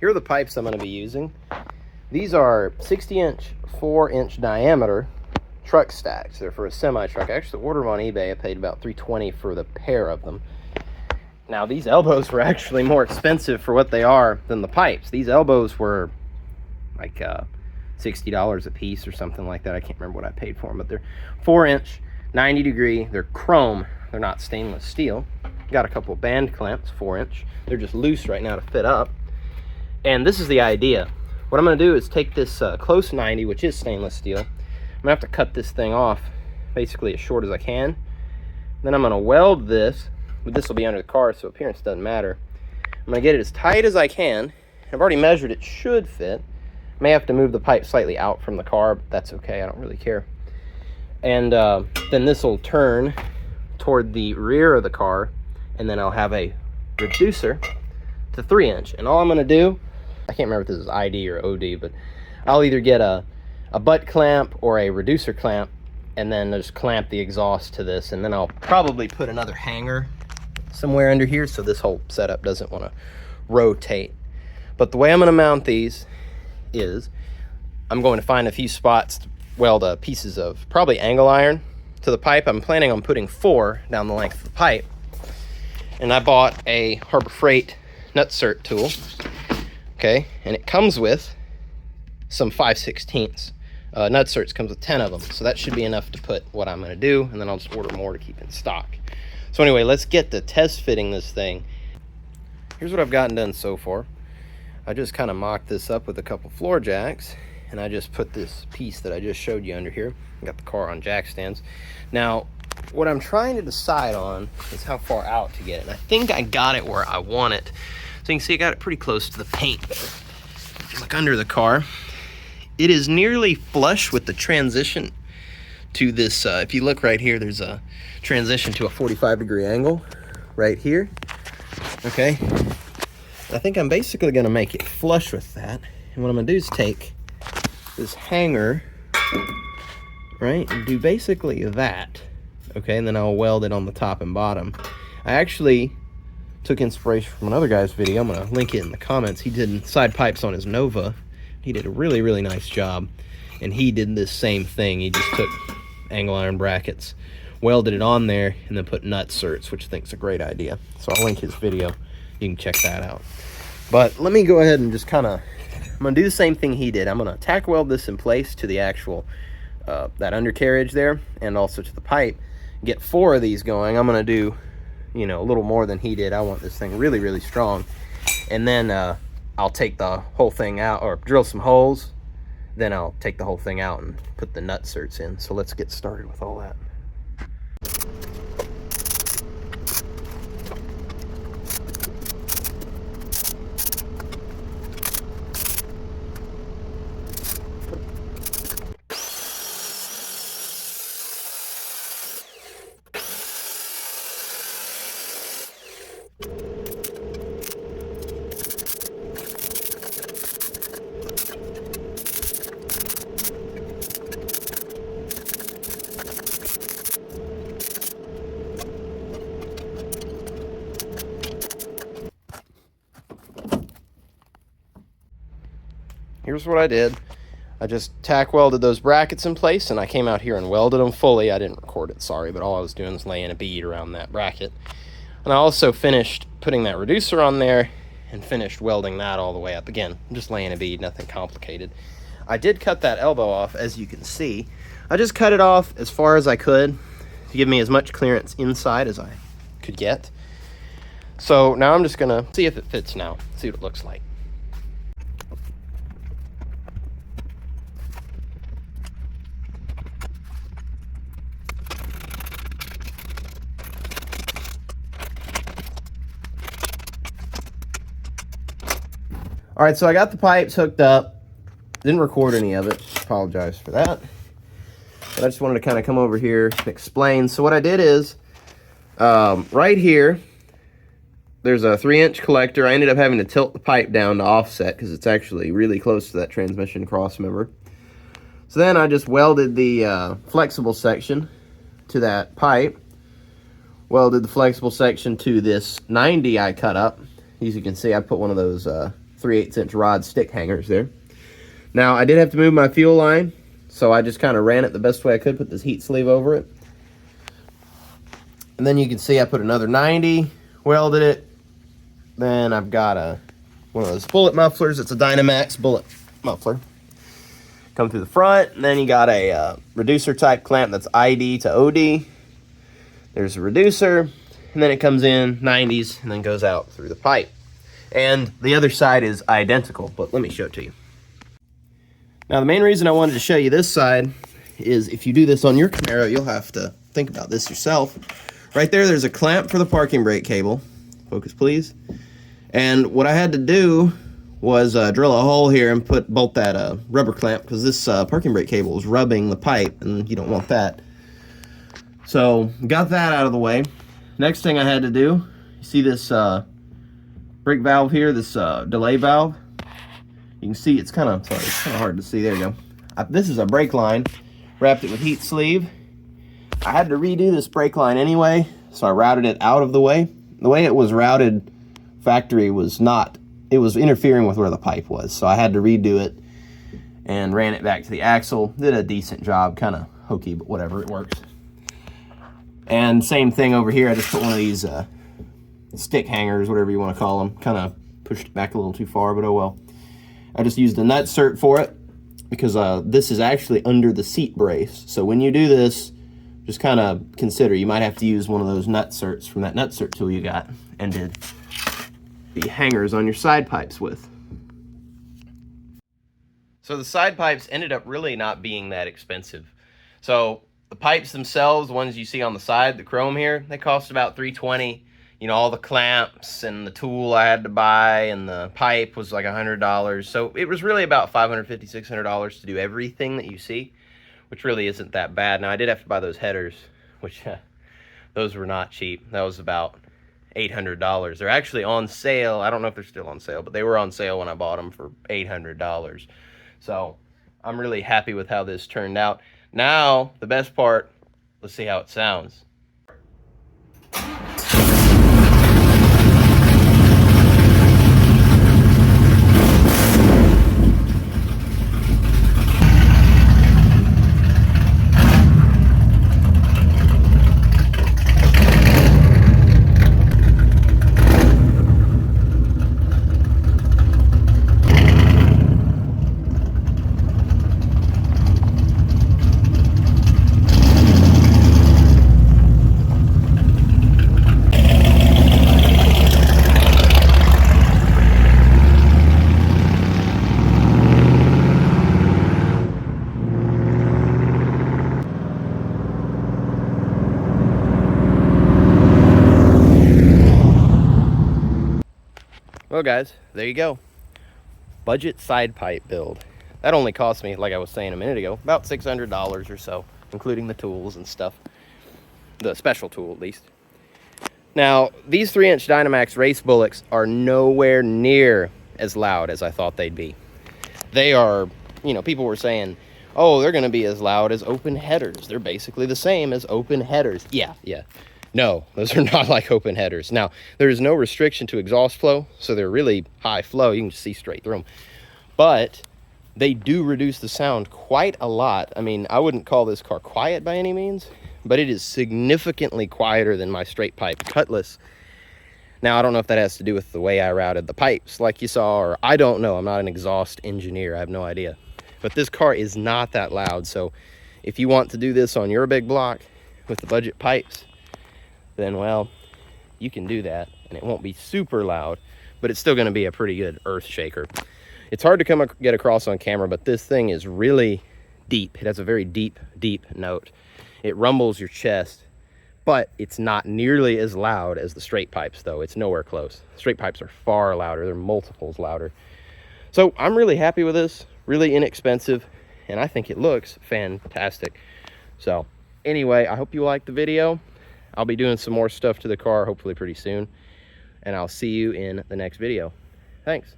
Here are the pipes I'm going to be using. These are 60-inch, 4-inch diameter truck stacks. They're for a semi-truck. I actually ordered them on eBay. I paid about $3.20 for the pair of them. Now, these elbows were actually more expensive for what they are than the pipes. These elbows were like $60 a piece or something like that. I can't remember what I paid for them, but they're 4-inch, 90 degree. They're chrome. They're not stainless steel. Got a couple band clamps, 4-inch. They're just loose right now to fit up. And this is the idea. What I'm going to do is take this close 90, which is stainless steel. I'm going to have to cut this thing off basically as short as I can. Then I'm going to weld this, but this will be under the car, so appearance doesn't matter. I'm going to get it as tight as I can. I've already measured it, should fit. May have to move the pipe slightly out from the car, but that's okay, I don't really care. And then this will turn toward the rear of the car, and then I'll have a reducer to 3-inch. And all I'm going to do, I can't remember if this is ID or OD, but I'll either get a butt clamp or a reducer clamp, and then just clamp the exhaust to this, and then I'll probably put another hanger somewhere under here so this whole setup doesn't want to rotate. But the way I'm going to mount these is I'm going to find a few spots to weld pieces of probably angle iron to the pipe. I'm planning on putting 4 down the length of the pipe. And I bought a Harbor Freight nutsert tool. Okay, and it comes with some 5/16 nutserts. Comes with 10 of them, so that should be enough to put what I'm going to do, and then I'll just order more to keep in stock. So anyway, let's get to test fitting this thing. Here's what I've gotten done so far. I just kind of mocked this up with a couple floor jacks, and I just put this piece that I just showed you under here. I got the car on jack stands. Now, what I'm trying to decide on is how far out to get it. And I think I got it where I want it. So you can see I got it pretty close to the paint there. If you look under the car, it is nearly flush with the transition to this. If you look right here, there's a transition to a 45-degree angle right here. Okay. I think I'm basically going to make it flush with that. And what I'm going to do is take this hanger, right, and do basically that. Okay, and then I'll weld it on the top and bottom. I actually took inspiration from another guy's video. I'm going to link it in the comments. He did side pipes on his Nova. He did a really, really nice job. And he did this same thing. He just took angle iron brackets, welded it on there, and then put nutserts, which I think is a great idea. So I'll link his video. You can check that out. But let me go ahead and just kind of, I'm going to do the same thing he did. I'm going to tack weld this in place to the actual, that undercarriage there, and also to the pipe. Get 4 of these going. I'm going to do, you know, a little more than he did. I want this thing really, really strong. And then I'll take the whole thing out, or drill some holes. Then I'll take the whole thing out and put the nutserts in. So let's get started with all that. Here's what I did. I just tack welded those brackets in place, and I came out here and welded them fully. I didn't record it, sorry, but all I was doing was laying a bead around that bracket. And I also finished putting that reducer on there and finished welding that all the way up. Again, I'm just laying a bead, nothing complicated. I did cut that elbow off, as you can see. I just cut it off as far as I could to give me as much clearance inside as I could get. So now I'm just gonna see if it fits now, see what it looks like. All right, so I got the pipes hooked up. Didn't record any of it. Apologize for that. But I just wanted to kind of come over here and explain. So what I did is, right here, there's a 3-inch collector. I ended up having to tilt the pipe down to offset because it's actually really close to that transmission cross member. So then I just welded the flexible section to that pipe. Welded the flexible section to this 90 I cut up. As you can see, I put one of those 3/8" rod stick hangers there. Now, I did have to move my fuel line, so I just kind of ran it the best way I could, put this heat sleeve over it. And then you can see I put another 90, welded it. Then I've got one of those bullet mufflers. It's a Dynomax bullet muffler. Come through the front, and then you got a reducer type clamp that's ID to OD. There's a reducer, and then it comes in 90s and then goes out through the pipe. And the other side is identical, but let me show it to you. Now, the main reason I wanted to show you this side is if you do this on your Camaro, you'll have to think about this yourself. Right there's a clamp for the parking brake cable. Focus, please. And what I had to do was drill a hole here and bolt that rubber clamp, because this parking brake cable is rubbing the pipe, and you don't want that. So, got that out of the way. Next thing I had to do, you see this brake valve here, this delay valve? You can see it's kind of hard to see. There you go. This is a brake line. Wrapped it with heat sleeve. I had to redo this brake line anyway, so I routed it out of the way. The way it was routed factory was not, it was interfering with where the pipe was, so I had to redo it and ran it back to the axle. Did a decent job, kind of hokey, but whatever, it works. And same thing over here, I just put one of these stick hangers, whatever you want to call them. Kind of pushed it back a little too far, but oh well. I just used a nut cert for it, because this is actually under the seat brace. So when you do this, just kind of consider, you might have to use one of those nut certs from that nut cert tool you got and did the hangers on your side pipes with. So the side pipes ended up really not being that expensive. So the pipes themselves, the ones you see on the side, the chrome here, they cost about $320. You know, all the clamps and the tool I had to buy and the pipe was like $100. So it was really about $550, $600 to do everything that you see, which really isn't that bad. Now, I did have to buy those headers, which those were not cheap. That was about $800. They're actually on sale. I don't know if they're still on sale, but they were on sale when I bought them for $800. So I'm really happy with how this turned out. Now, the best part, let's see how it sounds. Well guys, there you go. Budget side pipe build. That only cost me, like I was saying a minute ago, about $600 or so, including the tools and stuff. The special tool, at least. Now, these 3-inch Dynomax race bullets are nowhere near as loud as I thought they'd be. They are, you know, people were saying, oh, they're going to be as loud as open headers. They're basically the same as open headers. Yeah. No, those are not like open headers. Now, there is no restriction to exhaust flow, so they're really high flow. You can just see straight through them. But they do reduce the sound quite a lot. I mean, I wouldn't call this car quiet by any means, but it is significantly quieter than my straight pipe Cutlass. Now, I don't know if that has to do with the way I routed the pipes like you saw, or I don't know. I'm not an exhaust engineer. I have no idea. But this car is not that loud. So if you want to do this on your big block with the budget pipes, then, well, you can do that. And it won't be super loud, but it's still going to be a pretty good earth shaker. It's hard to get across on camera, but this thing is really deep. It has a very deep note. It rumbles your chest, but it's not nearly as loud as the straight pipes, though. It's nowhere close. Straight pipes are far louder. They're multiples louder. So I'm really happy with this. Really inexpensive, and I think it looks fantastic. So anyway, I hope you liked the video. I'll be doing some more stuff to the car hopefully pretty soon, and I'll see you in the next video. Thanks.